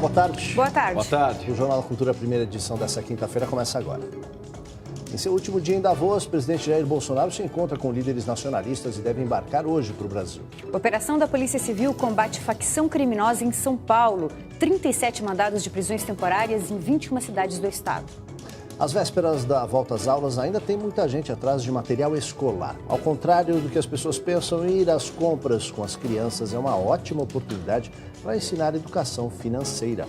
boa tarde. Boa tarde. Boa tarde. O Jornal da Cultura, primeira edição dessa quinta-feira, começa agora. Em seu último dia em Davos, o presidente Jair Bolsonaro se encontra com líderes nacionalistas e deve embarcar hoje para o Brasil. Operação da Polícia Civil combate facção criminosa em São Paulo. 37 mandados de prisões temporárias em 21 cidades do estado. Às vésperas da volta às aulas, ainda tem muita gente atrás de material escolar. Ao contrário do que as pessoas pensam, ir às compras com as crianças é uma ótima oportunidade para ensinar educação financeira.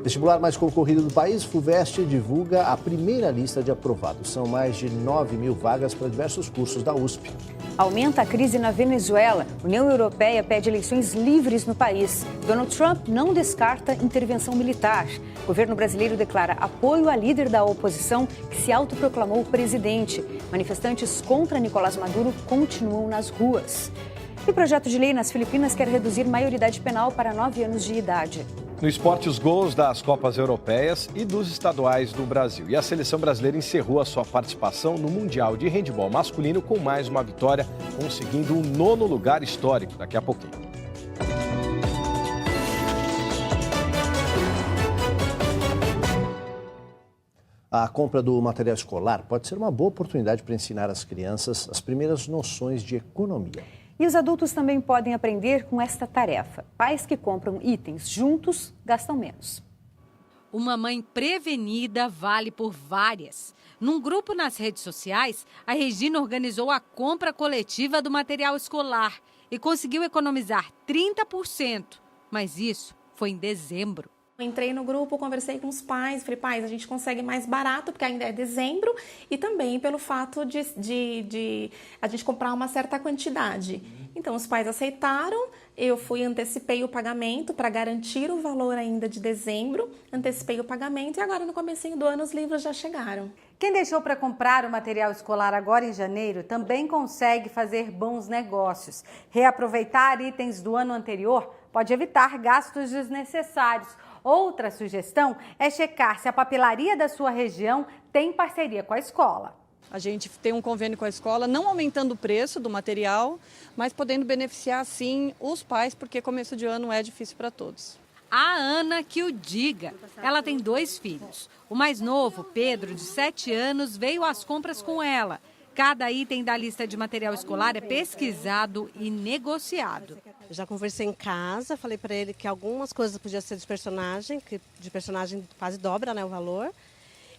Vestibular mais concorrido do país, FUVEST divulga a primeira lista de aprovados. São mais de 9 mil vagas para diversos cursos da USP. Aumenta a crise na Venezuela. A União Europeia pede eleições livres no país. Donald Trump não descarta intervenção militar. O governo brasileiro declara apoio à líder da oposição, que se autoproclamou presidente. Manifestantes contra Nicolás Maduro continuam nas ruas. E o projeto de lei nas Filipinas quer reduzir maioridade penal para 9 anos de idade. No esporte, os gols das Copas Europeias e dos estaduais do Brasil. E a seleção brasileira encerrou a sua participação no Mundial de Handebol masculino com mais uma vitória, conseguindo um 9º lugar histórico. Daqui a pouquinho. A compra do material escolar pode ser uma boa oportunidade para ensinar às crianças as primeiras noções de economia. E os adultos também podem aprender com esta tarefa. Pais que compram itens juntos gastam menos. Uma mãe prevenida vale por várias. Num grupo nas redes sociais, a Regina organizou a compra coletiva do material escolar e conseguiu economizar 30%. Mas isso foi em dezembro. Entrei no grupo, conversei com os pais, falei, pais, a gente consegue mais barato, porque ainda é dezembro, e também pelo fato de a gente comprar uma certa quantidade. Então, os pais aceitaram, eu antecipei o pagamento para garantir o valor ainda de dezembro, antecipei o pagamento e agora no comecinho do ano os livros já chegaram. Quem deixou para comprar o material escolar agora em janeiro também consegue fazer bons negócios. Reaproveitar itens do ano anterior pode evitar gastos desnecessários. Outra sugestão é checar se a papelaria da sua região tem parceria com a escola. A gente tem um convênio com a escola, não aumentando o preço do material, mas podendo beneficiar, sim, os pais, porque começo de ano é difícil para todos. A Ana que o diga. Ela tem 2 filhos. O mais novo, Pedro, de 7 anos, veio às compras com ela. Cada item da lista de material escolar é pesquisado e negociado. Eu já conversei em casa, falei para ele que algumas coisas podiam ser de personagem, que de personagem quase dobra, né, o valor.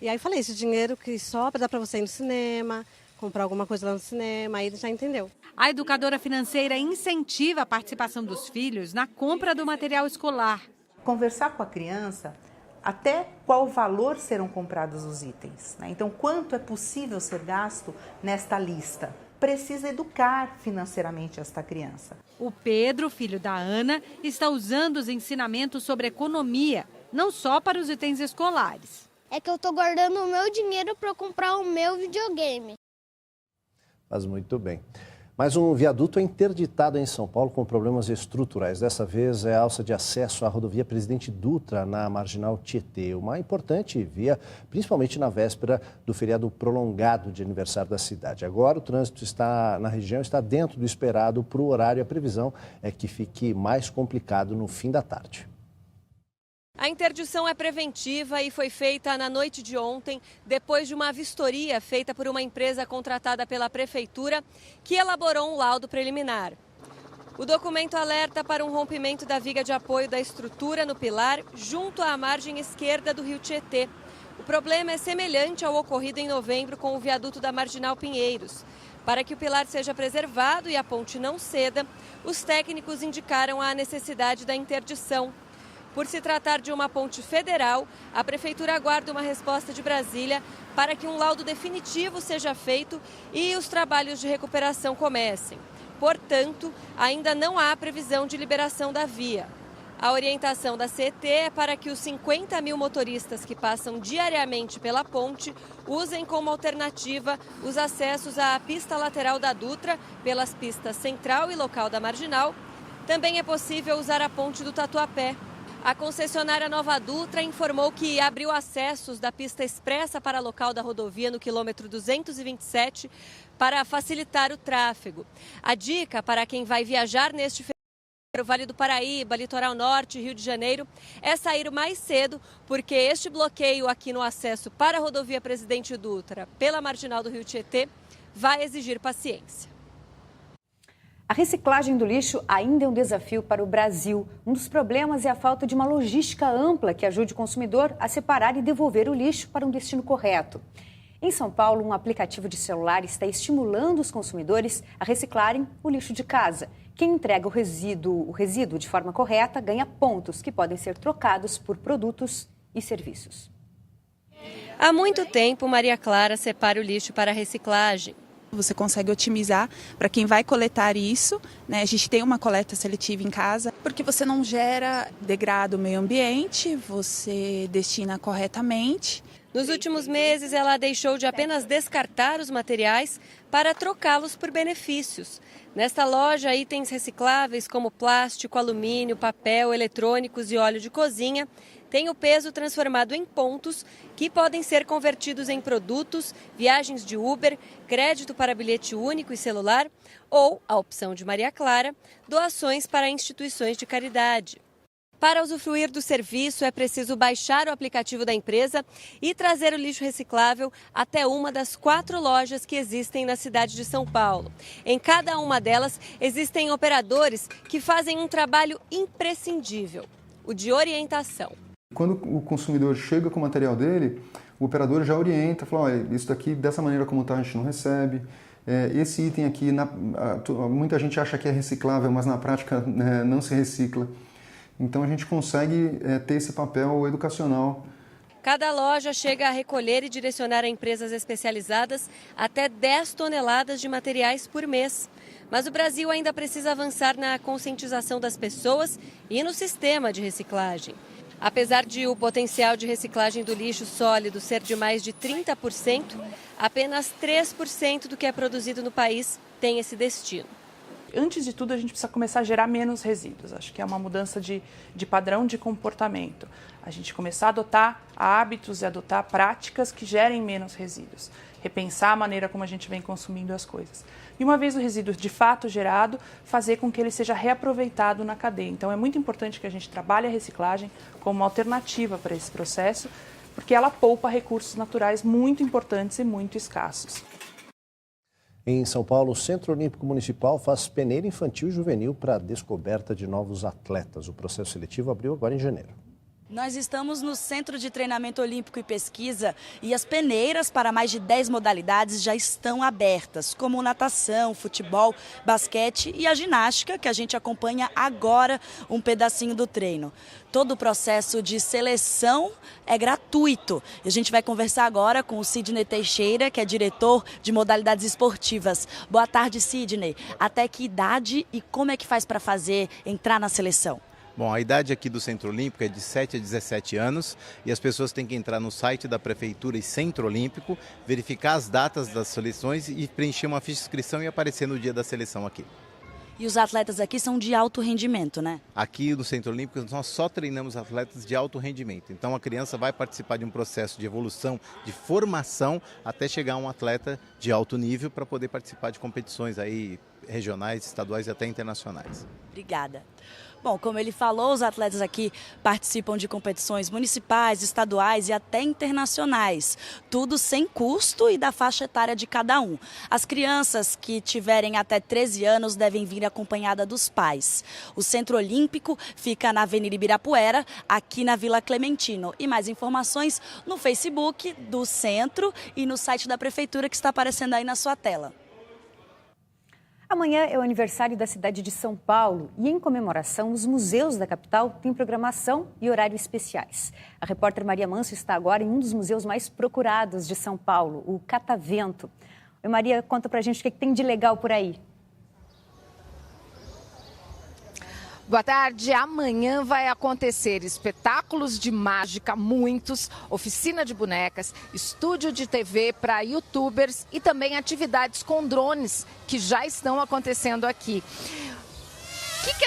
E aí falei, esse dinheiro que sobra dá para você ir no cinema, comprar alguma coisa lá no cinema, aí ele já entendeu. A educadora financeira incentiva a participação dos filhos na compra do material escolar. Conversar com a criança até qual valor serão comprados os itens, né? Então, quanto é possível ser gasto nesta lista? Precisa educar financeiramente esta criança. O Pedro, filho da Ana, está usando os ensinamentos sobre economia, não só para os itens escolares. É que eu estou guardando o meu dinheiro para comprar o meu videogame. Faz muito bem. Mais um viaduto é interditado em São Paulo com problemas estruturais. Dessa vez é a alça de acesso à rodovia Presidente Dutra, na Marginal Tietê. Uma importante via, principalmente na véspera do feriado prolongado de aniversário da cidade. Agora o trânsito na região está dentro do esperado para o horário. A previsão é que fique mais complicado no fim da tarde. A interdição é preventiva e foi feita na noite de ontem, depois de uma vistoria feita por uma empresa contratada pela Prefeitura, que elaborou um laudo preliminar. O documento alerta para um rompimento da viga de apoio da estrutura no pilar, junto à margem esquerda do rio Tietê. O problema é semelhante ao ocorrido em novembro com o viaduto da Marginal Pinheiros. Para que o pilar seja preservado e a ponte não ceda, os técnicos indicaram a necessidade da interdição. Por se tratar de uma ponte federal, a Prefeitura aguarda uma resposta de Brasília para que um laudo definitivo seja feito e os trabalhos de recuperação comecem. Portanto, ainda não há previsão de liberação da via. A orientação da CET é para que os 50 mil motoristas que passam diariamente pela ponte usem como alternativa os acessos à pista lateral da Dutra, pelas pistas central e local da Marginal. Também é possível usar a ponte do Tatuapé. A concessionária Nova Dutra informou que abriu acessos da pista expressa para local da rodovia no quilômetro 227 para facilitar o tráfego. A dica para quem vai viajar neste O Vale do Paraíba, Litoral Norte, Rio de Janeiro, é sair mais cedo, porque este bloqueio aqui no acesso para a rodovia Presidente Dutra, pela Marginal do Rio Tietê, vai exigir paciência. A reciclagem do lixo ainda é um desafio para o Brasil. Um dos problemas é a falta de uma logística ampla que ajude o consumidor a separar e devolver o lixo para um destino correto. Em São Paulo, um aplicativo de celular está estimulando os consumidores a reciclarem o lixo de casa. Quem entrega o resíduo de forma correta ganha pontos que podem ser trocados por produtos e serviços. Há muito tempo, Maria Clara separa o lixo para reciclagem. Você consegue otimizar para quem vai coletar isso, né? A gente tem uma coleta seletiva em casa, porque você não gera degrado ao meio ambiente, você destina corretamente. Nos últimos meses, ela deixou de apenas descartar os materiais para trocá-los por benefícios. Nesta loja, itens recicláveis como plástico, alumínio, papel, eletrônicos e óleo de cozinha têm o peso transformado em pontos que podem ser convertidos em produtos, viagens de Uber, crédito para bilhete único e celular ou, a opção de Maria Clara, doações para instituições de caridade. Para usufruir do serviço, é preciso baixar o aplicativo da empresa e trazer o lixo reciclável até uma das 4 lojas que existem na cidade de São Paulo. Em cada uma delas, existem operadores que fazem um trabalho imprescindível, o de orientação. Quando o consumidor chega com o material dele, o operador já orienta, fala, olha, isso daqui, dessa maneira como está, a gente não recebe. Esse item aqui, muita gente acha que é reciclável, mas na prática não se recicla. Então a gente consegue ter esse papel educacional. Cada loja chega a recolher e direcionar a empresas especializadas até 10 toneladas de materiais por mês. Mas o Brasil ainda precisa avançar na conscientização das pessoas e no sistema de reciclagem. Apesar de o potencial de reciclagem do lixo sólido ser de mais de 30%, apenas 3% do que é produzido no país tem esse destino. Antes de tudo, a gente precisa começar a gerar menos resíduos. Acho que é uma mudança de padrão de comportamento. A gente começar a adotar hábitos e adotar práticas que gerem menos resíduos. Repensar a maneira como a gente vem consumindo as coisas. E uma vez o resíduo de fato gerado, fazer com que ele seja reaproveitado na cadeia. Então é muito importante que a gente trabalhe a reciclagem como uma alternativa para esse processo, porque ela poupa recursos naturais muito importantes e muito escassos. Em São Paulo, o Centro Olímpico Municipal faz peneira infantil e juvenil para a descoberta de novos atletas. O processo seletivo abriu agora em janeiro. Nós estamos no Centro de Treinamento Olímpico e Pesquisa e as peneiras para mais de 10 modalidades já estão abertas, como natação, futebol, basquete e a ginástica, que a gente acompanha agora um pedacinho do treino. Todo o processo de seleção é gratuito. E a gente vai conversar agora com o Sidney Teixeira, que é diretor de modalidades esportivas. Boa tarde, Sidney. Até que idade e como é que faz para entrar na seleção? Bom, a idade aqui do Centro Olímpico é de 7 a 17 anos e as pessoas têm que entrar no site da Prefeitura e Centro Olímpico, verificar as datas das seleções e preencher uma ficha de inscrição e aparecer no dia da seleção aqui. E os atletas aqui são de alto rendimento, né? Aqui no Centro Olímpico nós só treinamos atletas de alto rendimento. Então a criança vai participar de um processo de evolução, de formação, até chegar a um atleta de alto nível para poder participar de competições aí regionais, estaduais e até internacionais. Obrigada. Bom, como ele falou, os atletas aqui participam de competições municipais, estaduais e até internacionais. Tudo sem custo e da faixa etária de cada um. As crianças que tiverem até 13 anos devem vir acompanhada dos pais. O Centro Olímpico fica na Avenida Ibirapuera, aqui na Vila Clementino. E mais informações no Facebook do Centro e no site da Prefeitura que está aparecendo aí na sua tela. Amanhã é o aniversário da cidade de São Paulo e, em comemoração, os museus da capital têm programação e horários especiais. A repórter Maria Manso está agora em um dos museus mais procurados de São Paulo, o Catavento. Oi, Maria, conta pra gente o que tem de legal por aí. Boa tarde. Amanhã vai acontecer espetáculos de mágica, muitos, oficina de bonecas, estúdio de TV para youtubers e também atividades com drones que já estão acontecendo aqui. O que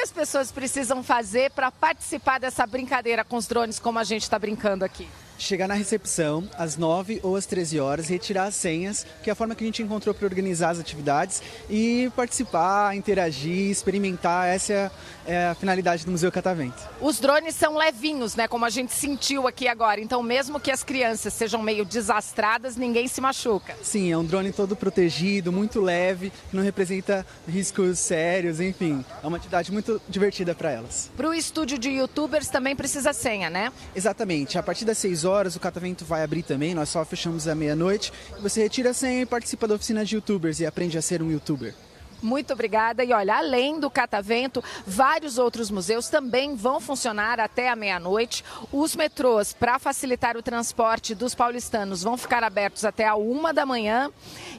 as pessoas precisam fazer para participar dessa brincadeira com os drones como a gente está brincando aqui? chegar na recepção às 9 ou às 13 horas, retirar as senhas, que é a forma que a gente encontrou para organizar as atividades e participar, interagir, experimentar. Essa é a finalidade do Museu Catavento. Os drones são levinhos, né? Como a gente sentiu aqui agora. Então, mesmo que as crianças sejam meio desastradas, ninguém se machuca. Sim, é um drone todo protegido, muito leve, que não representa riscos sérios, enfim. É uma atividade muito divertida para elas. Para o estúdio de youtubers também precisa senha, né? Exatamente. A partir das 6 horas o Catavento vai abrir também, nós só fechamos à meia-noite. Você retira a senha e participa da oficina de youtubers e aprende a ser um youtuber. Muito obrigada. E olha, além do Catavento, vários outros museus também vão funcionar até a meia-noite. Os metrôs, para facilitar o transporte dos paulistanos, vão ficar abertos até a 1 da manhã.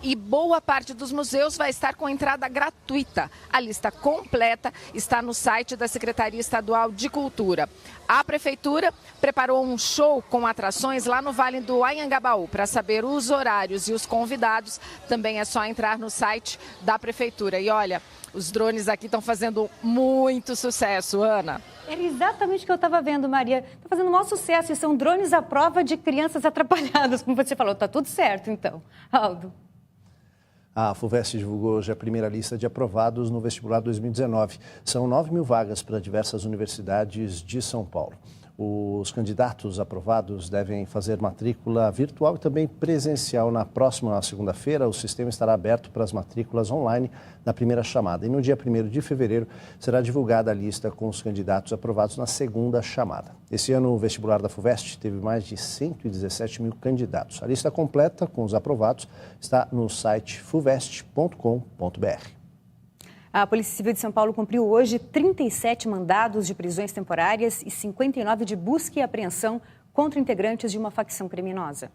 E boa parte dos museus vai estar com entrada gratuita. A lista completa está no site da Secretaria Estadual de Cultura. A Prefeitura preparou um show com atrações lá no Vale do Anhangabaú. Para saber os horários e os convidados, também é só entrar no site da Prefeitura. E olha, os drones aqui estão fazendo muito sucesso, Ana. Era exatamente o que eu estava vendo, Maria. Está fazendo um maior sucesso e são drones à prova de crianças atrapalhadas, como você falou. Está tudo certo, então. Aldo. A FUVEST divulgou hoje a primeira lista de aprovados no vestibular 2019. São 9.000 vagas para diversas universidades de São Paulo. Os candidatos aprovados devem fazer matrícula virtual e também presencial. Na próxima segunda-feira, o sistema estará aberto para as matrículas online na primeira chamada. E no dia 1º de fevereiro será divulgada a lista com os candidatos aprovados na segunda chamada. Esse ano, o vestibular da FUVEST teve mais de 117.000 candidatos. A lista completa com os aprovados está no site fuvest.com.br. A Polícia Civil de São Paulo cumpriu hoje 37 mandados de prisões temporárias e 59 de busca e apreensão contra integrantes de uma facção criminosa.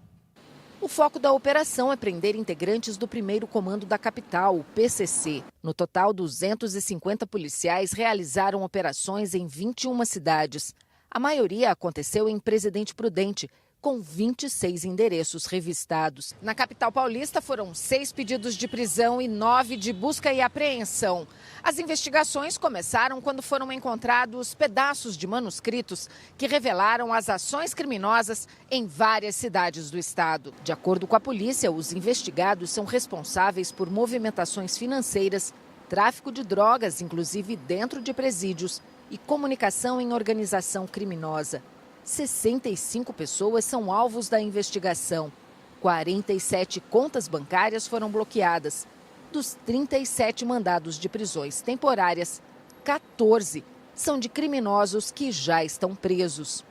O foco da operação é prender integrantes do primeiro comando da capital, o PCC. No total, 250 policiais realizaram operações em 21 cidades. A maioria aconteceu em Presidente Prudente, com 26 endereços revistados. Na capital paulista foram 6 pedidos de prisão e 9 de busca e apreensão. As investigações começaram quando foram encontrados pedaços de manuscritos que revelaram as ações criminosas em várias cidades do estado. De acordo com a polícia, os investigados são responsáveis por movimentações financeiras, tráfico de drogas, inclusive dentro de presídios, e comunicação em organização criminosa. 65 pessoas são alvos da investigação. 47 contas bancárias foram bloqueadas. Dos 37 mandados de prisões temporárias, 14 são de criminosos que já estão presos.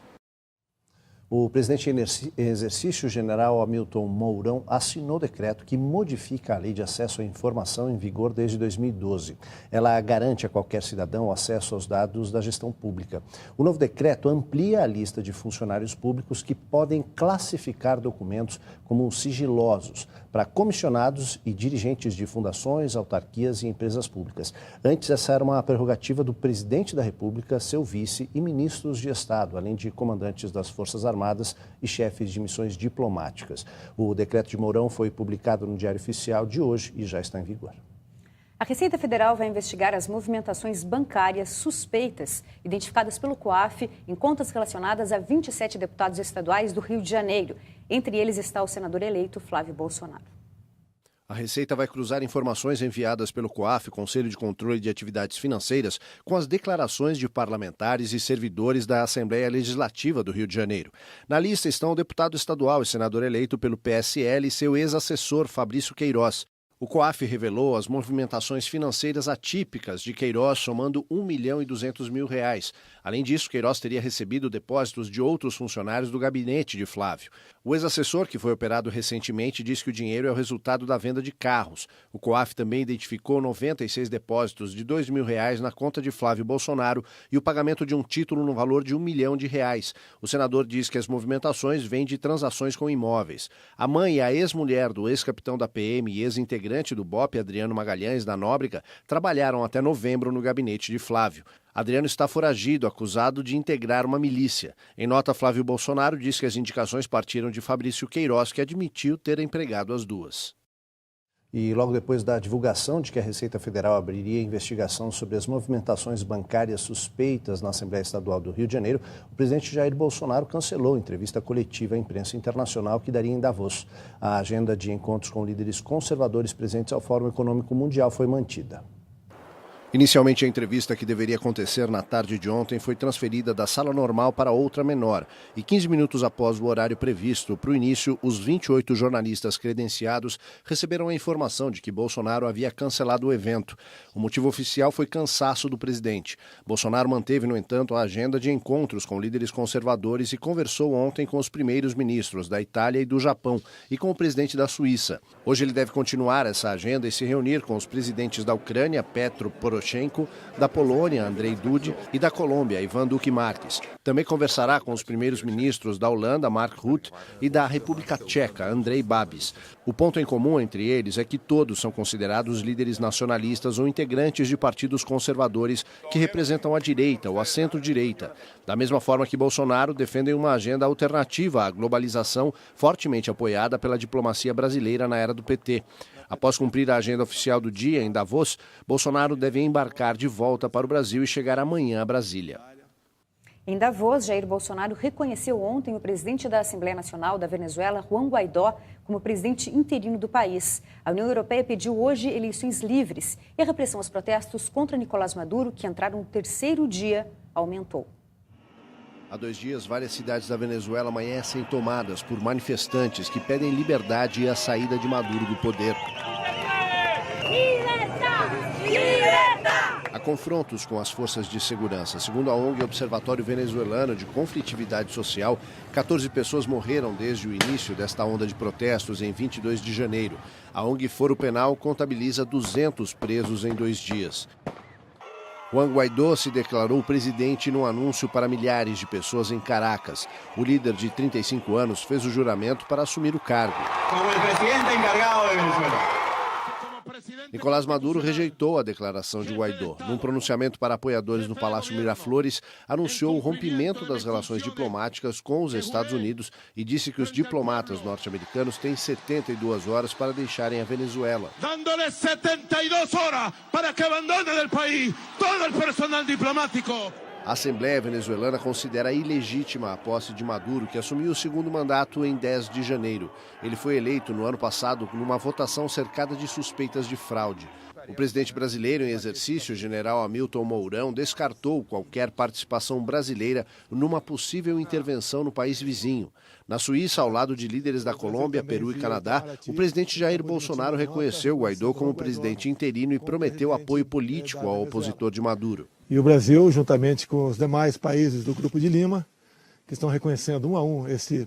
O presidente em exercício, general Hamilton Mourão, assinou decreto que modifica a lei de acesso à informação em vigor desde 2012. Ela garante a qualquer cidadão o acesso aos dados da gestão pública. O novo decreto amplia a lista de funcionários públicos que podem classificar documentos como sigilosos para comissionados e dirigentes de fundações, autarquias e empresas públicas. Antes, essa era uma prerrogativa do presidente da República, seu vice e ministros de Estado, além de comandantes das Forças Armadas e chefes de missões diplomáticas. O decreto de Mourão foi publicado no Diário Oficial de hoje e já está em vigor. A Receita Federal vai investigar as movimentações bancárias suspeitas identificadas pelo COAF em contas relacionadas a 27 deputados estaduais do Rio de Janeiro. Entre eles está o senador eleito Flávio Bolsonaro. A Receita vai cruzar informações enviadas pelo COAF, Conselho de Controle de Atividades Financeiras, com as declarações de parlamentares e servidores da Assembleia Legislativa do Rio de Janeiro. Na lista estão o deputado estadual e senador eleito pelo PSL e seu ex-assessor Fabrício Queiroz. O COAF revelou as movimentações financeiras atípicas de Queiroz, somando R$ 1.200.000. Além disso, Queiroz teria recebido depósitos de outros funcionários do gabinete de Flávio. O ex-assessor, que foi operado recentemente, diz que o dinheiro é o resultado da venda de carros. O COAF também identificou 96 depósitos de R$ 2.000 na conta de Flávio Bolsonaro e o pagamento de um título no valor de R$ 1 milhão. O senador diz que as movimentações vêm de transações com imóveis. A mãe e a ex-mulher do ex-capitão da PM e ex-integrante do BOP, Adriano Magalhães, da Nóbrega, trabalharam até novembro no gabinete de Flávio. Adriano está foragido, acusado de integrar uma milícia. Em nota, Flávio Bolsonaro diz que as indicações partiram de Fabrício Queiroz, que admitiu ter empregado as duas. E logo depois da divulgação de que a Receita Federal abriria investigação sobre as movimentações bancárias suspeitas na Assembleia Estadual do Rio de Janeiro, o presidente Jair Bolsonaro cancelou a entrevista coletiva à imprensa internacional que daria em Davos. A agenda de encontros com líderes conservadores presentes ao Fórum Econômico Mundial foi mantida. Inicialmente, a entrevista que deveria acontecer na tarde de ontem foi transferida da sala normal para outra menor. E 15 minutos após o horário previsto para o início, os 28 jornalistas credenciados receberam a informação de que Bolsonaro havia cancelado o evento. O motivo oficial foi cansaço do presidente. Bolsonaro manteve, no entanto, a agenda de encontros com líderes conservadores e conversou ontem com os primeiros ministros da Itália e do Japão e com o presidente da Suíça. Hoje ele deve continuar essa agenda e se reunir com os presidentes da Ucrânia, Petro Poroshenko, da Polônia, Andrzej Duda, e da Colômbia, Ivan Duque Marques. Também conversará com os primeiros ministros da Holanda, Mark Rutte, e da República Tcheca, Andrej Babis. O ponto em comum entre eles é que todos são considerados líderes nacionalistas ou integrantes de partidos conservadores que representam a direita ou a centro-direita. Da mesma forma que Bolsonaro defende uma agenda alternativa à globalização, fortemente apoiada pela diplomacia brasileira na era do PT. Após cumprir a agenda oficial do dia em Davos, Bolsonaro deve embarcar de volta para o Brasil e chegar amanhã a Brasília. Em Davos, Jair Bolsonaro reconheceu ontem o presidente da Assembleia Nacional da Venezuela, Juan Guaidó, como presidente interino do país. A União Europeia pediu hoje eleições livres e a repressão aos protestos contra Nicolás Maduro, que entraram no terceiro dia, aumentou. Há 2 dias, várias cidades da Venezuela amanhecem tomadas por manifestantes que pedem liberdade e a saída de Maduro do poder. Há confrontos com as forças de segurança. Segundo a ONG Observatório Venezuelano de Conflitividade Social, 14 pessoas morreram desde o início desta onda de protestos em 22 de janeiro. A ONG Foro Penal contabiliza 200 presos em 2 dias. Juan Guaidó se declarou presidente num anúncio para milhares de pessoas em Caracas. O líder de 35 anos fez o juramento para assumir o cargo. Como presidente encargado de Venezuela. Nicolás Maduro rejeitou a declaração de Guaidó. Num pronunciamento para apoiadores no Palácio Miraflores, anunciou o rompimento das relações diplomáticas com os Estados Unidos e disse que os diplomatas norte-americanos têm 72 horas para deixarem a Venezuela. Dando-lhes 72 horas para que abandonem o país todo o personal diplomático. A Assembleia venezuelana considera ilegítima a posse de Maduro, que assumiu o segundo mandato em 10 de janeiro. Ele foi eleito no ano passado numa votação cercada de suspeitas de fraude. O presidente brasileiro em exercício, general Hamilton Mourão, descartou qualquer participação brasileira numa possível intervenção no país vizinho. Na Suíça, ao lado de líderes da Colômbia, Peru e Canadá, o presidente Jair Bolsonaro reconheceu Guaidó como presidente interino e prometeu apoio político ao opositor de Maduro. E o Brasil, juntamente com os demais países do Grupo de Lima, que estão reconhecendo um a um este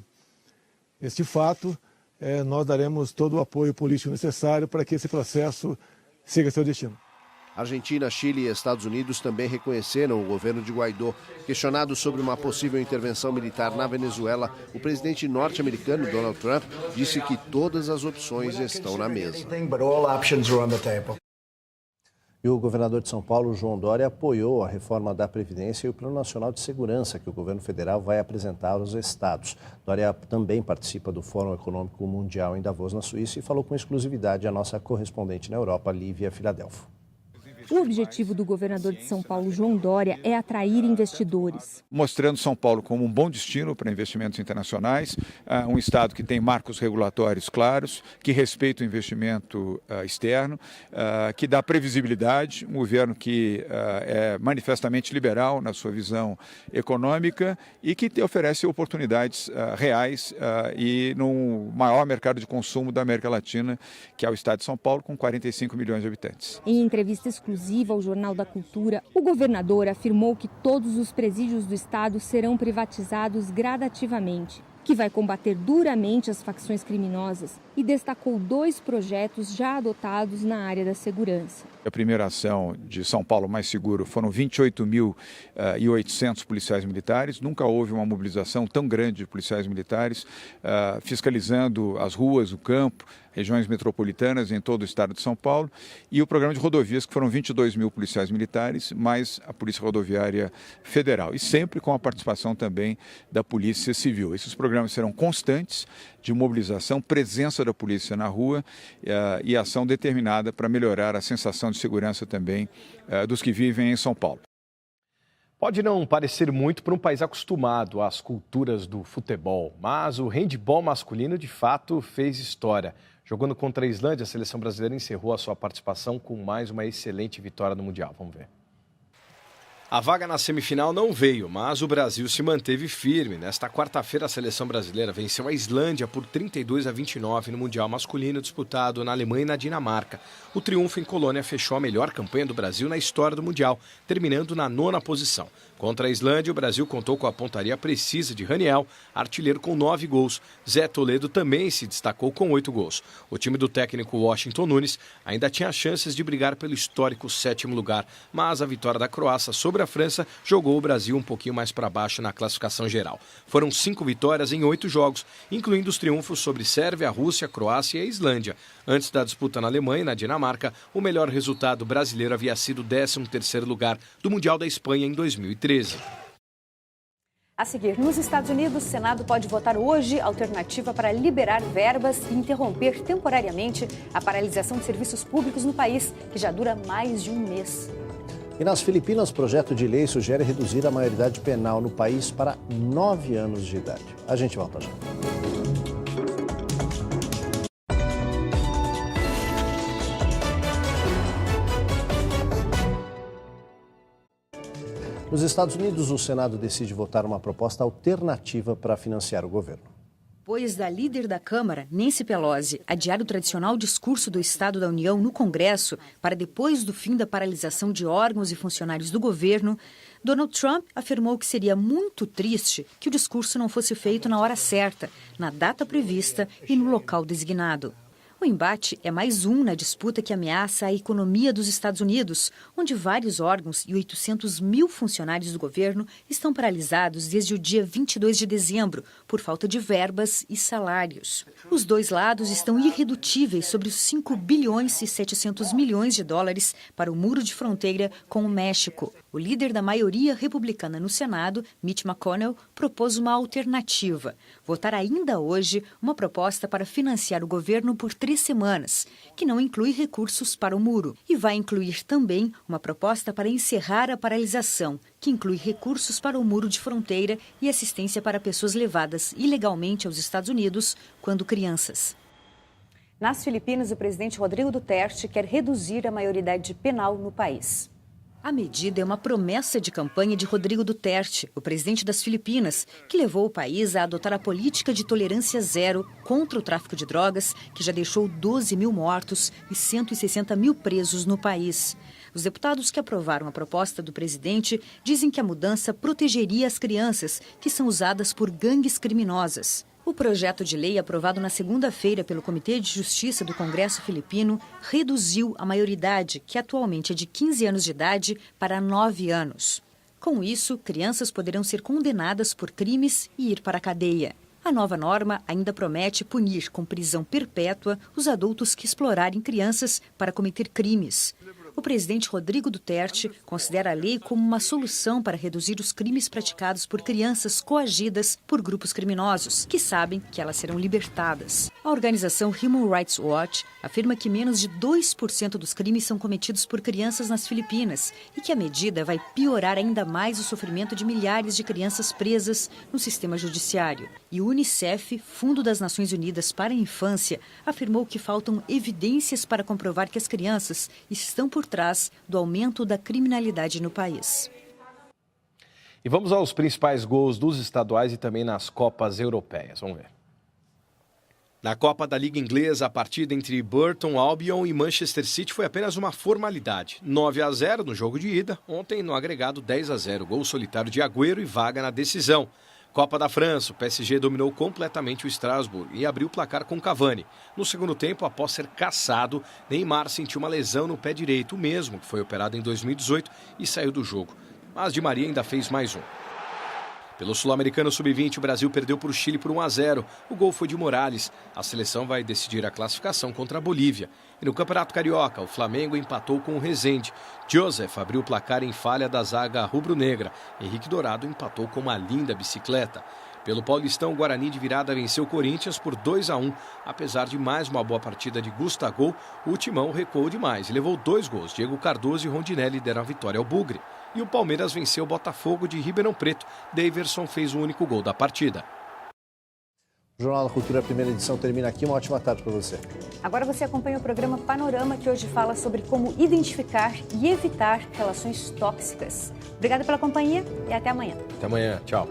fato, nós daremos todo o apoio político necessário para que esse processo siga seu destino. Argentina, Chile e Estados Unidos também reconheceram o governo de Guaidó. Questionado sobre uma possível intervenção militar na Venezuela, o presidente norte-americano Donald Trump disse que todas as opções estão na mesa. E o governador de São Paulo, João Dória, apoiou a reforma da Previdência e o Plano Nacional de Segurança que o governo federal vai apresentar aos estados. Dória também participa do Fórum Econômico Mundial em Davos, na Suíça, e falou com exclusividade a nossa correspondente na Europa, Lívia Filadelfo. O objetivo do governador de São Paulo, João Dória, é atrair investidores. Mostrando São Paulo como um bom destino para investimentos internacionais, um estado que tem marcos regulatórios claros, que respeita o investimento externo, que dá previsibilidade, um governo que é manifestamente liberal na sua visão econômica e que te oferece oportunidades reais e no maior mercado de consumo da América Latina, que é o estado de São Paulo, com 45 milhões de habitantes. Em entrevista exclusiva ao Jornal da Cultura, o governador afirmou que todos os presídios do estado serão privatizados gradativamente, que vai combater duramente as facções criminosas e destacou 2 projetos já adotados na área da segurança. A primeira ação de São Paulo Mais Seguro foram 28.800 policiais militares. Nunca houve uma mobilização tão grande de policiais militares, fiscalizando as ruas, o campo, regiões metropolitanas em todo o estado de São Paulo. E o programa de rodovias, que foram 22 mil policiais militares, mais a Polícia Rodoviária Federal. E sempre com a participação também da Polícia Civil. Esses programas serão constantes de mobilização, presença da polícia na rua e ação determinada para melhorar a sensação de segurança também dos que vivem em São Paulo. Pode não parecer muito para um país acostumado às culturas do futebol, mas o handebol masculino de fato fez história. Jogando contra a Islândia, a seleção brasileira encerrou a sua participação com mais uma excelente vitória no Mundial. Vamos ver. A vaga na semifinal não veio, mas o Brasil se manteve firme. Nesta quarta-feira, a seleção brasileira venceu a Islândia por 32-29 no Mundial masculino disputado na Alemanha e na Dinamarca. O triunfo em Colônia fechou a melhor campanha do Brasil na história do Mundial, terminando na 9ª posição. Contra a Islândia, o Brasil contou com a pontaria precisa de Raniel, artilheiro com 9 gols. Zé Toledo também se destacou com 8 gols. O time do técnico Washington Nunes ainda tinha chances de brigar pelo histórico 7º lugar, mas a vitória da Croácia sobre a França jogou o Brasil um pouquinho mais para baixo na classificação geral. Foram 5 vitórias em 8 jogos, incluindo os triunfos sobre Sérvia, Rússia, Croácia e a Islândia. Antes da disputa na Alemanha e na Dinamarca, o melhor resultado brasileiro havia sido o 13º lugar do Mundial da Espanha em 2013. A seguir, nos Estados Unidos, o Senado pode votar hoje alternativa para liberar verbas e interromper temporariamente a paralisação de serviços públicos no país, que já dura mais de um mês. E nas Filipinas, o projeto de lei sugere reduzir a maioridade penal no país para 9 anos de idade. A gente volta já. Nos Estados Unidos, o Senado decide votar uma proposta alternativa para financiar o governo. Depois da líder da Câmara, Nancy Pelosi, adiar o tradicional discurso do Estado da União no Congresso para depois do fim da paralisação de órgãos e funcionários do governo, Donald Trump afirmou que seria muito triste que o discurso não fosse feito na hora certa, na data prevista e no local designado. O embate é mais um na disputa que ameaça a economia dos Estados Unidos, onde vários órgãos e 800 mil funcionários do governo estão paralisados desde o dia 22 de dezembro, por falta de verbas e salários. Os dois lados estão irredutíveis sobre os 5 bilhões e 700 milhões de dólares para o muro de fronteira com o México. O líder da maioria republicana no Senado, Mitch McConnell, propôs uma alternativa: votar ainda hoje uma proposta para financiar o governo por 3 semanas, que não inclui recursos para o muro. E vai incluir também uma proposta para encerrar a paralisação, que inclui recursos para o muro de fronteira e assistência para pessoas levadas ilegalmente aos Estados Unidos quando crianças. Nas Filipinas, o presidente Rodrigo Duterte quer reduzir a maioridade penal no país. A medida é uma promessa de campanha de Rodrigo Duterte, o presidente das Filipinas, que levou o país a adotar a política de tolerância zero contra o tráfico de drogas, que já deixou 12 mil mortos e 160 mil presos no país. Os deputados que aprovaram a proposta do presidente dizem que a mudança protegeria as crianças, que são usadas por gangues criminosas. O projeto de lei aprovado na segunda-feira pelo Comitê de Justiça do Congresso Filipino reduziu a maioridade, que atualmente é de 15 anos de idade, para 9 anos. Com isso, crianças poderão ser condenadas por crimes e ir para a cadeia. A nova norma ainda promete punir com prisão perpétua os adultos que explorarem crianças para cometer crimes. O presidente Rodrigo Duterte considera a lei como uma solução para reduzir os crimes praticados por crianças coagidas por grupos criminosos, que sabem que elas serão libertadas. A organização Human Rights Watch afirma que menos de 2% dos crimes são cometidos por crianças nas Filipinas e que a medida vai piorar ainda mais o sofrimento de milhares de crianças presas no sistema judiciário. E o Unicef, Fundo das Nações Unidas para a Infância, afirmou que faltam evidências para comprovar que as crianças estão por trás do aumento da criminalidade no país. E vamos aos principais gols dos estaduais e também nas Copas Europeias. Vamos ver. Na Copa da Liga Inglesa, a partida entre Burton Albion e Manchester City foi apenas uma formalidade. 9-0 no jogo de ida, ontem no agregado 10-0, gol solitário de Agüero e vaga na decisão. Copa da França, o PSG dominou completamente o Strasbourg e abriu o placar com Cavani. No segundo tempo, após ser caçado, Neymar sentiu uma lesão no pé direito, o mesmo que foi operado em 2018 e saiu do jogo. Mas Di Maria ainda fez mais um. Pelo Sul-Americano Sub-20, o Brasil perdeu para o Chile por 1-0. O gol foi de Morales. A seleção vai decidir a classificação contra a Bolívia. E no Campeonato Carioca, o Flamengo empatou com o Resende. Joseph abriu o placar em falha da zaga rubro-negra. Henrique Dourado empatou com uma linda bicicleta. Pelo Paulistão, o Guarani de virada venceu o Corinthians por 2-1. Apesar de mais uma boa partida de Gustavo, o Timão recuou demais e levou 2 gols. Diego Cardoso e Rondinelli deram a vitória ao Bugre. E o Palmeiras venceu o Botafogo de Ribeirão Preto. Daverson fez o único gol da partida. O Jornal da Cultura, a primeira edição, termina aqui. Uma ótima tarde para você. Agora você acompanha o programa Panorama, que hoje fala sobre como identificar e evitar relações tóxicas. Obrigada pela companhia e até amanhã. Até amanhã. Tchau.